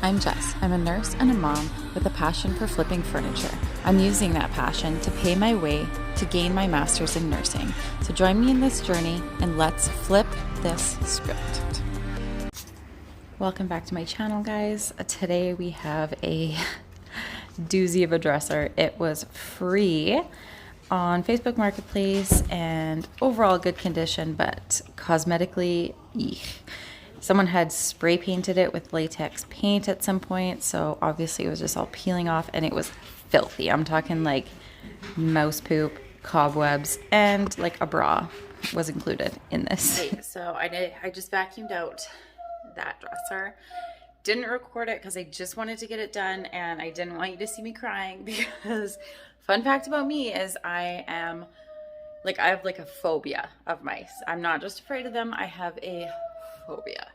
I'm Jess. I'm a nurse and a mom with a passion for flipping furniture. I'm using that passion to pay my way to gain my master's in nursing. So join me in this journey and let's flip this script. Welcome back to my channel, guys. Today we have a doozy of a dresser. It was free on Facebook Marketplace and overall good condition, but cosmetically, eek. Someone had spray painted it with latex paint at some point, so obviously it was just all peeling off and it was filthy. I'm talking like mouse poop, cobwebs, and like a bra was included in this. Okay, so I just vacuumed out that dresser. Didn't record it because I just wanted to get it done and I didn't want you to see me crying because fun fact about me is I have like a phobia of mice. I'm not just afraid of them, I have a phobia,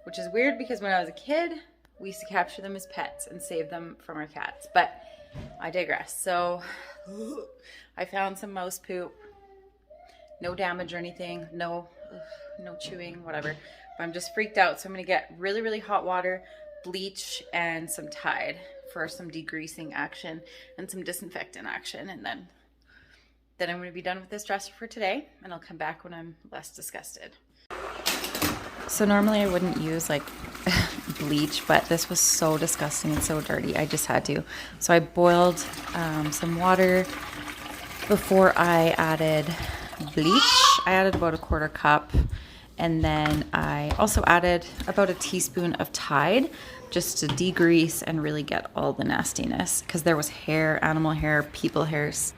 which is weird because when I was a kid, we used to capture them as pets and save them from our cats, but I digress. So I found some mouse poop, no damage or anything, no chewing, whatever. But I'm just freaked out. So I'm gonna get really, really hot water, bleach, and some Tide for some degreasing action and some disinfectant action. And then I'm gonna be done with this dresser for today and I'll come back when I'm less disgusted. So normally I wouldn't use like bleach, but this was so disgusting and so dirty. I just had to. So I boiled some water before I added bleach. I added about a quarter cup. And then I also added about a teaspoon of Tide just to degrease and really get all the nastiness because there was hair, animal hair, people hairs.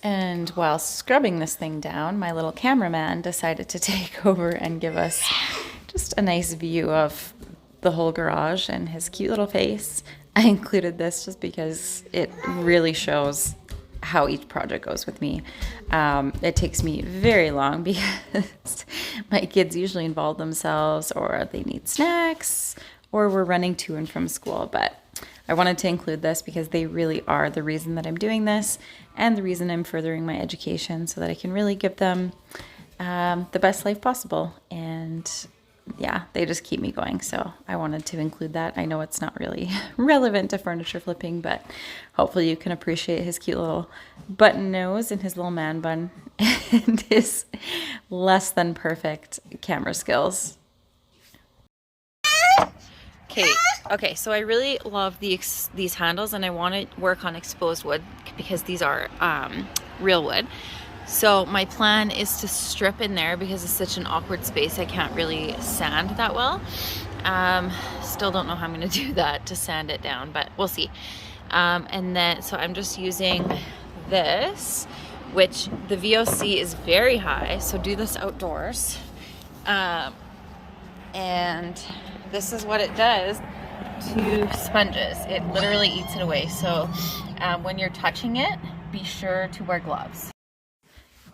And while scrubbing this thing down, my little cameraman decided to take over and give us just a nice view of the whole garage and his cute little face. I included this just because it really shows how each project goes with me. It takes me very long because my kids usually involve themselves or they need snacks or we're running to and from school. But I wanted to include this because they really are the reason that I'm doing this and the reason I'm furthering my education so that I can really give them the best life possible. And yeah, they just keep me going. So I wanted to include that. I know it's not really relevant to furniture flipping, but hopefully you can appreciate his cute little button nose and his little man bun and his less than perfect camera skills. Okay, so I really love these handles and I want to work on exposed wood because these are real wood. So my plan is to strip in there because it's such an awkward space. I can't really sand that well. Still don't know how I'm going to do that to sand it down, but we'll see. And then, so I'm just using this, which the VOC is very high. So do this outdoors. And this is what it does to sponges. It literally eats it away. So when you're touching it, be sure to wear gloves.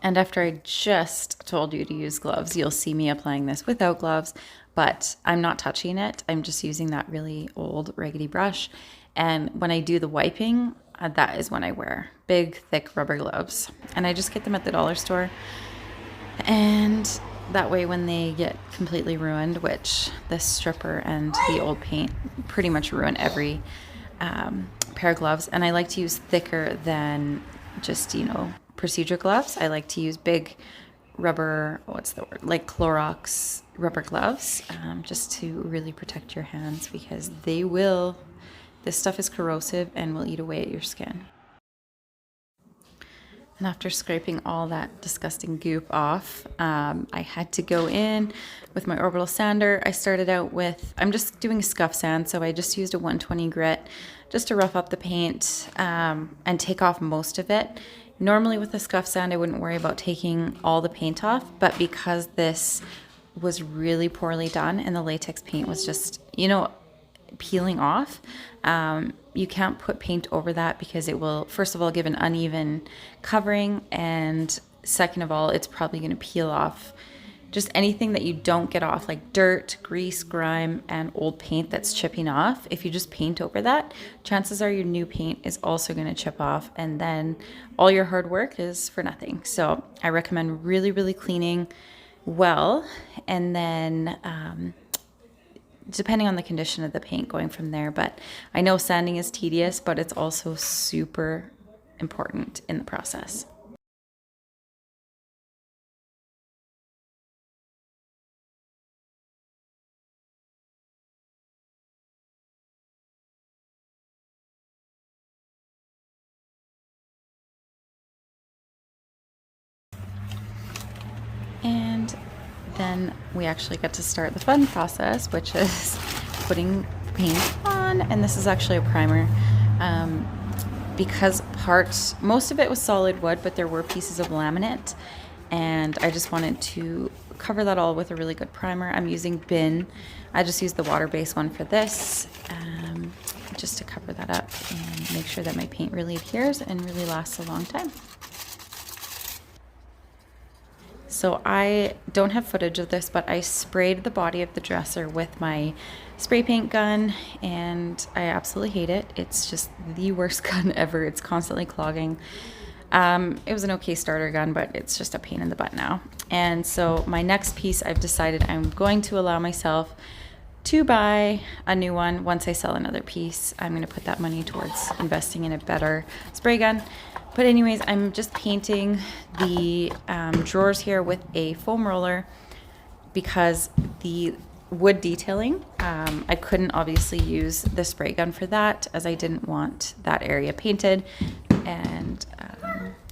And after I just told you to use gloves, you'll see me applying this without gloves, but I'm not touching it. I'm just using that really old raggedy brush. And when I do the wiping, that is when I wear big, thick rubber gloves. And I just get them at the dollar store. And that way when they get completely ruined, which the stripper and the old paint pretty much ruin every pair of gloves. And I like to use thicker than just, procedure gloves. I like to use big rubber, like Clorox rubber gloves, just to really protect your hands because this stuff is corrosive and will eat away at your skin. And after scraping all that disgusting goop off, I had to go in with my orbital sander. I started out with, I'm just doing a scuff sand, so I just used a 120 grit just to rough up the paint and take off most of it. Normally with a scuff sand, I wouldn't worry about taking all the paint off, but because this was really poorly done and the latex paint was just, peeling off, you can't put paint over that because it will, first of all, give an uneven covering, and second of all, it's probably going to peel off just anything that you don't get off, like dirt, grease, grime, and old paint that's chipping off. If you just paint over that, chances are your new paint is also going to chip off, and then all your hard work is for nothing. So I recommend really, really cleaning well, and then depending on the condition of the paint, going from there. But I know sanding is tedious, but it's also super important in the process. And then we actually get to start the fun process, which is putting paint on. And this is actually a primer. Because most of it was solid wood, but there were pieces of laminate, and I just wanted to cover that all with a really good primer. I'm using Bin. I just used the water-based one for this, just to cover that up and make sure that my paint really adheres and really lasts a long time. So I don't have footage of this, but I sprayed the body of the dresser with my spray paint gun, and I absolutely hate it. It's just the worst gun ever. It's constantly clogging. It was an okay starter gun, but it's just a pain in the butt now. And so my next piece, I've decided I'm going to allow myself to buy a new one. Once I sell another piece, I'm going to put that money towards investing in a better spray gun. But anyways, I'm just painting the drawers here with a foam roller because the wood detailing, I couldn't obviously use the spray gun for that, as I didn't want that area painted. And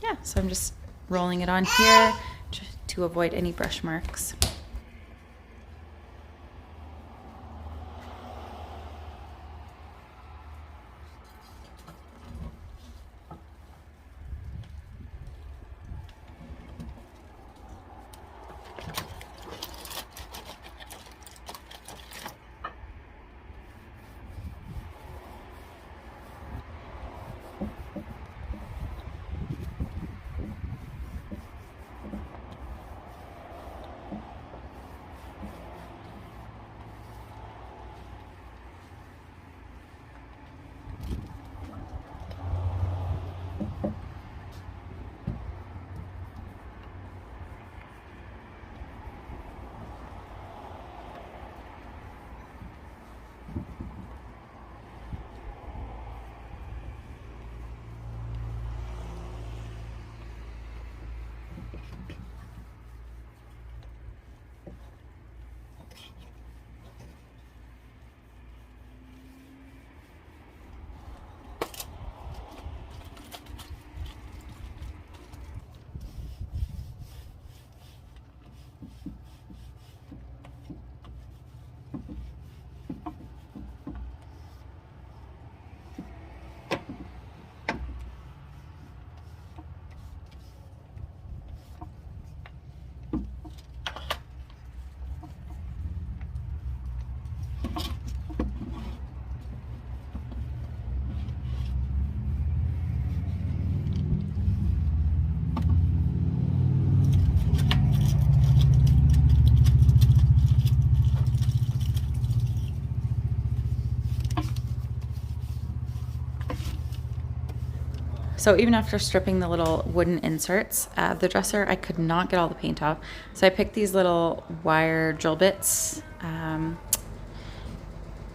yeah, so I'm just rolling it on here to avoid any brush marks. So even after stripping the little wooden inserts, the dresser, I could not get all the paint off. So I picked these little wire drill bits.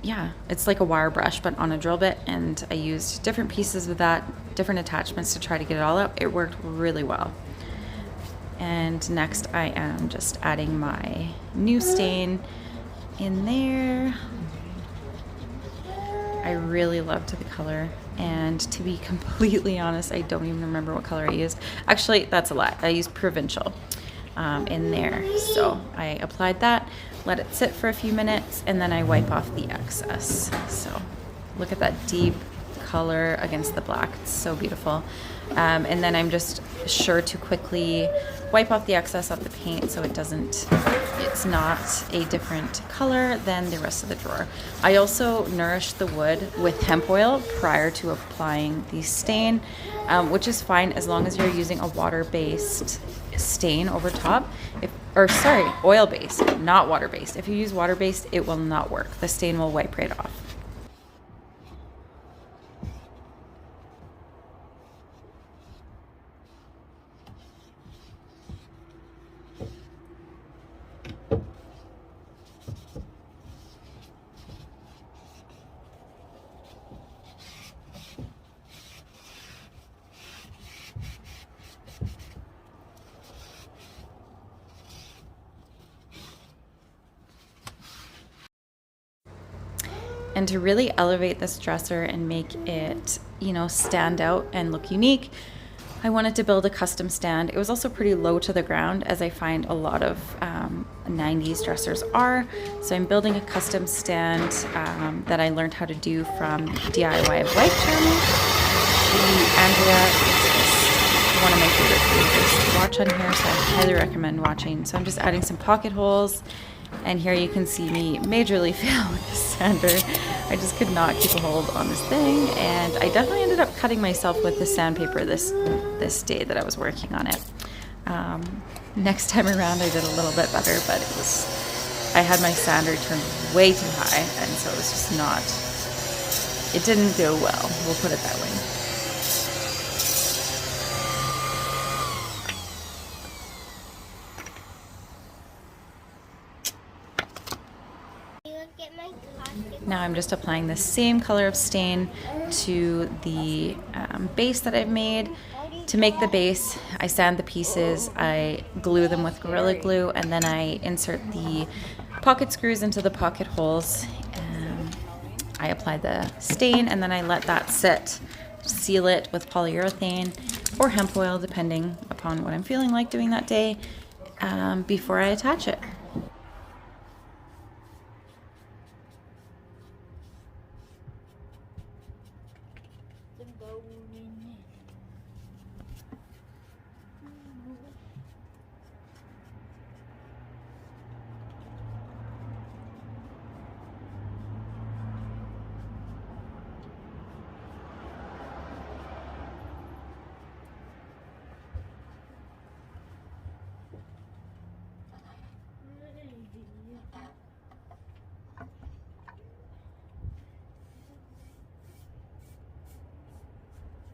Yeah, it's like a wire brush, but on a drill bit. And I used different pieces of that, different attachments to try to get it all out. It worked really well. And next I am just adding my new stain in there. I really loved the color, and to be completely honest, I don't even remember what color I used. Actually, that's a lie. I used Provincial in there. So I applied that, let it sit for a few minutes, and then I wipe off the excess. So look at that deep color against the black. It's so beautiful. And then I'm just sure to quickly wipe off the excess of the paint so it's not a different color than the rest of the drawer. I also nourished the wood with hemp oil prior to applying the stain, which is fine as long as you're using a water-based stain over top. Oil-based, not water-based. If you use water-based, it will not work. The stain will wipe right off. And to really elevate this dresser and make it, you know, stand out and look unique, I wanted to build a custom stand. It was also pretty low to the ground, as I find a lot of 90s dressers are. So I'm building a custom stand that I learned how to do from DIY Wife channel. Andrea is just one of my favorite creators to watch on here, so I highly recommend watching. So I'm just adding some pocket holes. And here you can see me majorly fail with the sander. I just could not keep a hold on this thing, and I definitely ended up cutting myself with the sandpaper this day that I was working on it. Next time around I did a little bit better, but I had my sander turned way too high, and so it was just not, it didn't go well, we'll put it that way. Now I'm just applying the same color of stain to the base that I've made. To make the base, I sand the pieces, I glue them with Gorilla Glue, and then I insert the pocket screws into the pocket holes. I apply the stain, and then I let that sit, seal it with polyurethane or hemp oil, depending upon what I'm feeling like doing that day, before I attach it.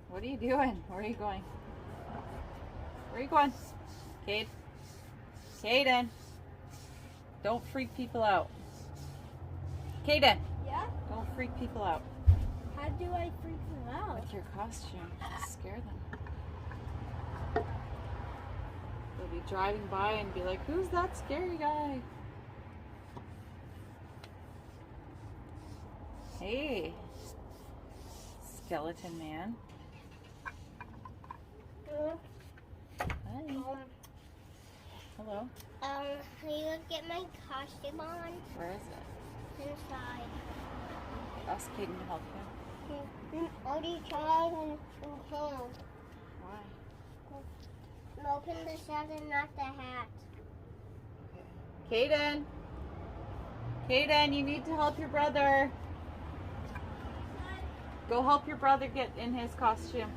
What are you doing? Where are you going? Where are you going? Cade? Caden! Don't freak people out. Caden! Yeah? Don't freak people out. How do I freak them out? With your costume. Scare them. They'll be driving by and be like, who's that scary guy? Hey! Skeleton man. Hi. Hello. Can you get my costume on? Where is it? Inside. Ask Caden to help you. Already tried and can't. Why? Open the shirt and not the hat. Caden! Caden, you need to help your brother. Go help your brother get in his costume.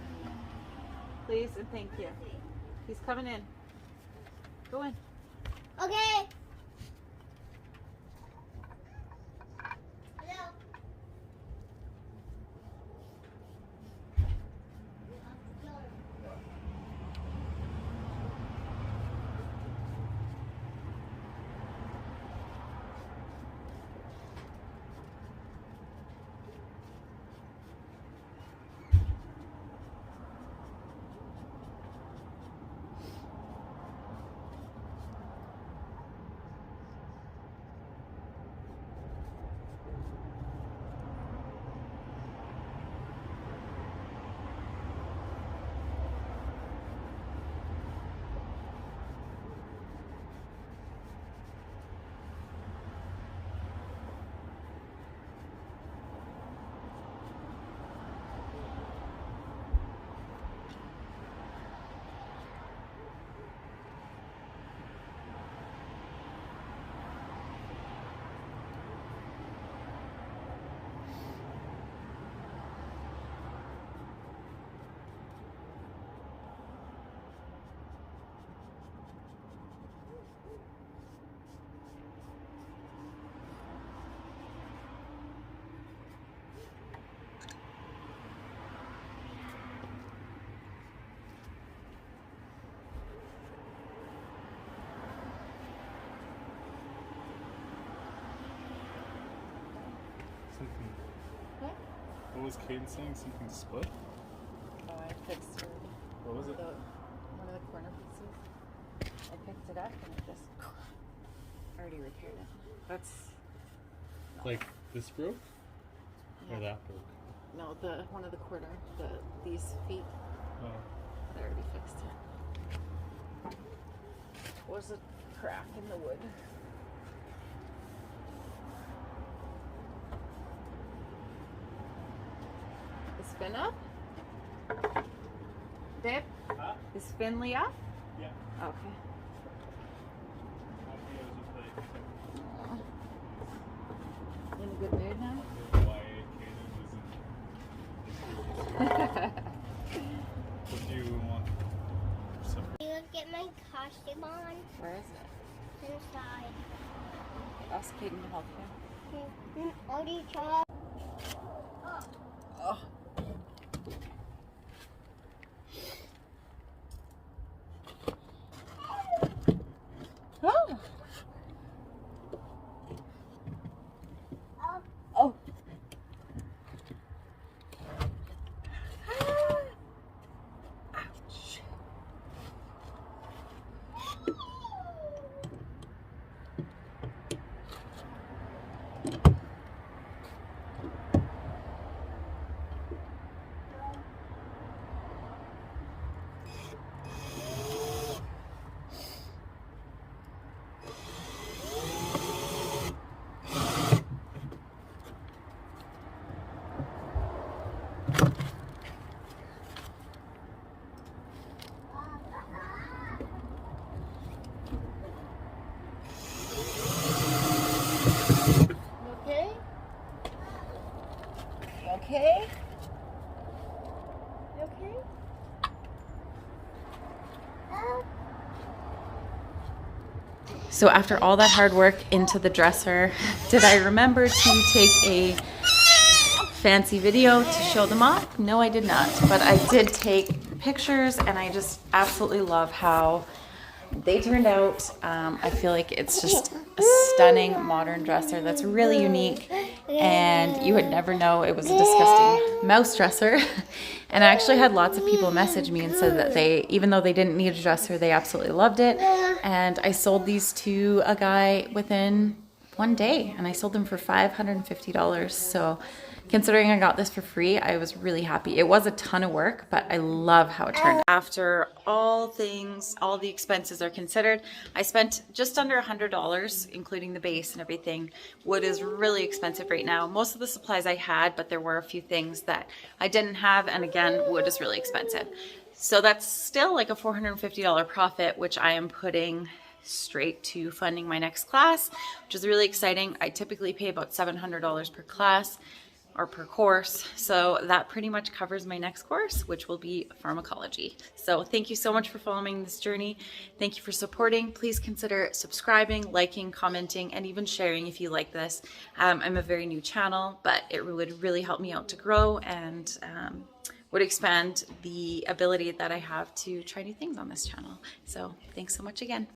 Please and thank you. He's coming in. Go in. Okay. Hello. Something. What was Caden saying? Something split? Oh, I fixed it. What was it? One of the corner pieces. I picked it up and it just already repaired it. That's Like this broke? Or that broke. No, the one of the corner, these feet. Oh. I already fixed it. Was a crack in the wood. Is Finn up? Babe? Huh? Is Finley up? Yeah. Okay. In a good mood now? Why Kaden what do you want? You look get my costume on Where is it? inside. Ask Kaden to help you. Already tried. Oh. Oh. Oh. Ouch. Okay? You okay? You okay? So after all that hard work into the dresser, did I remember to take a fancy video to show them off? No, I did not, but I did take pictures and I just absolutely love how they turned out. I feel like it's just a stunning modern dresser that's really unique, and you would never know it was a disgusting mouse dresser. And I actually had lots of people message me and said that they, even though they didn't need a dresser, they absolutely loved it. And I sold these to a guy within one day, and I sold them for $550. So considering I got this for free, I was really happy. It was a ton of work, but I love how it turned out. After all the expenses are considered, I spent just under $100, including the base and everything. Wood is really expensive right now. Most of the supplies I had, but there were a few things that I didn't have, and again, wood is really expensive. So that's still like a $450 profit, which I am putting straight to funding my next class, which is really exciting. I typically pay about $700 per class or per course, so that pretty much covers my next course, which will be pharmacology. So thank you so much for following this journey. Thank you for supporting. Please consider subscribing, liking, commenting, and even sharing if you like this. I'm a very new channel, but it would really help me out to grow and would expand the ability that I have to try new things on this channel. So thanks so much again.